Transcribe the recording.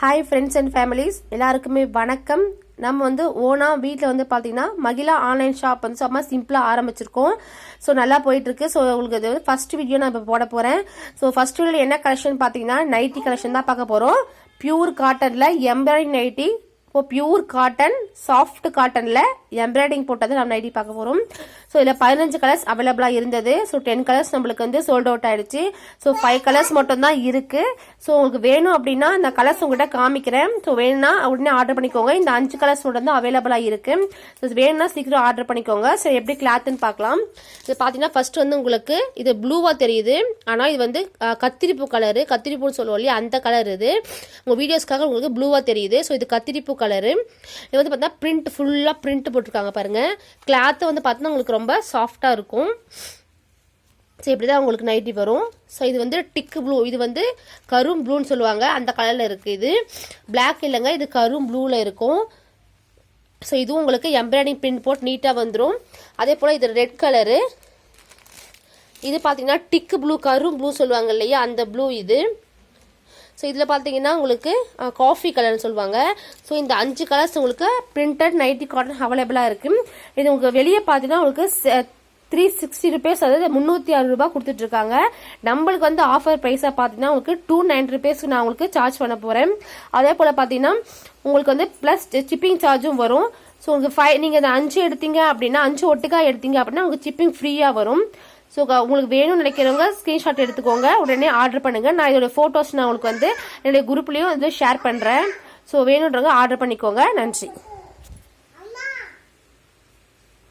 Hi friends and families எல்லாருக்குமே வணக்கம். நம்ம வந்து ஓனா வீட்டில் வந்து பார்த்தீங்கன்னா மகிழா ஆன்லைன் ஷாப் வந்து சும்மா சிம்பிளாக ஆரம்பிச்சிருக்கோம். ஸோ நல்லா போயிட்டுருக்கு. ஸோ உங்களுக்கு இது வந்து ஃபர்ஸ்ட் வீடியோ நான் இப்போ போட போகிறேன். ஸோ ஃபர்ஸ்ட் வீடியோவில் என்ன கலெக்ஷன் பார்த்தீங்கன்னா நைட்டி கலெக்ஷன் தான் பார்க்க போகிறோம். பியூர் காட்டனில் எம்ப்ராய்டிங் நைட்டி. இப்போ பியூர் காட்டன் சாஃப்ட் காட்டனில் எம்ப்ராய்டிங் போட்டது நம்ம நைட்டி பார்க்க போகிறோம். ஸோ இதில் 15 கலர்ஸ் அவைலபிளாக இருந்தது. ஸோ 10 கலர்ஸ் நம்மளுக்கு வந்து சோல்ட் அவுட் ஆயிடுச்சு. ஸோ 5 கலர்ஸ் மட்டும் தான் இருக்குது. ஸோ உங்களுக்கு வேணும் அப்படின்னா இந்த கலர்ஸ் உங்கள்கிட்ட காமிக்கிறேன். ஸோ வேணும்னா உடனே ஆர்டர் பண்ணிக்கோங்க. இந்த 5 கலர்ஸ் மட்டும் தான் அவைலபிளாக இருக்குது. ஸோ வேணும்னா சீக்கிரம் ஆர்டர் பண்ணிக்கோங்க. ஸோ எப்படி கிளாத்துன்னு பார்க்கலாம். இது பார்த்தீங்கன்னா ஃபர்ஸ்ட் வந்து உங்களுக்கு இது ப்ளூவாக தெரியுது. ஆனால் இது வந்து கத்திரிப்பூ கலரு, கத்திரிப்பூன்னு சொல்லுவோம் இல்லையா, அந்த கலர் இது. உங்கள் வீடியோஸ்க்காக உங்களுக்கு ப்ளூவாக தெரியுது. ஸோ இது கத்திரிப்பூ கலரு. இது வந்து பார்த்தா பிரிண்ட் ஃபுல்லாக பிரிண்ட் போட்டிருக்காங்க பாருங்க. கிளாத்து வந்து பார்த்தீங்கன்னா உங்களுக்கு ரொம்ப சாஃப்டாக இருக்கும். ஸோ இப்படி தான் உங்களுக்கு நைட்டி வரும். ஸோ இது வந்து டிக்கு ப்ளூ, இது வந்து கரும் ப்ளூன்னு சொல்லுவாங்க, அந்த கலரில் இருக்குது. இது பிளாக் இல்லைங்க, இது கரும் ப்ளூவில் இருக்கும். ஸோ இதுவும் உங்களுக்கு எம்ப்ராய்டிங் பிரிண்ட் போட்டு நீட்டாக வந்துடும். அதே போல் இது ரெட் கலரு. இது பார்த்தீங்கன்னா டிக்கு ப்ளூ, கரும் ப்ளூ சொல்லுவாங்க இல்லையா, அந்த ப்ளூ இது. ஸோ இதில் பார்த்தீங்கன்னா உங்களுக்கு காஃபி கலர்னு சொல்லுவாங்க. ஸோ இந்த 5 கலர்ஸ் உங்களுக்கு பிரிண்டட் நைட்டி காட்டன் அவைலபிளாக இருக்குது. இது உங்களுக்கு வெளியே பார்த்தீங்கன்னா உங்களுக்கு 360 ருபீஸ், அதாவது 306 ரூபாய் கொடுத்துட்ருக்காங்க. நம்மளுக்கு வந்து ஆஃபர் ப்ரைஸாக பார்த்தீங்கன்னா உங்களுக்கு 290 ருபீஸ்க்கு நான் உங்களுக்கு சார்ஜ் பண்ண போகிறேன். அதே போல் பார்த்தீங்கன்னா உங்களுக்கு வந்து ப்ளஸ் ஷிப்பிங் சார்ஜும் வரும். ஸோ உங்களுக்கு நீங்கள் இந்த 5 எடுத்தீங்க அப்படின்னா, 5 ஒட்டுக்காக எடுத்தீங்க அப்படின்னா உங்களுக்கு ஷிப்பிங் ஃப்ரீயாக வரும். ஸோ உங்களுக்கு வேணும்னு நினைக்கிறவங்க ஸ்க்ரீன்ஷாட் எடுத்துக்கோங்க, உடனே ஆர்டர் பண்ணுங்கள். நான் இதோட ஃபோட்டோஸ் நான் உங்களுக்கு வந்து என்னுடைய குரூப்லேயும் வந்து ஷேர் பண்ணுறேன். ஸோ வேணுன்றவங்க ஆர்டர் பண்ணிக்கோங்க. நன்றி.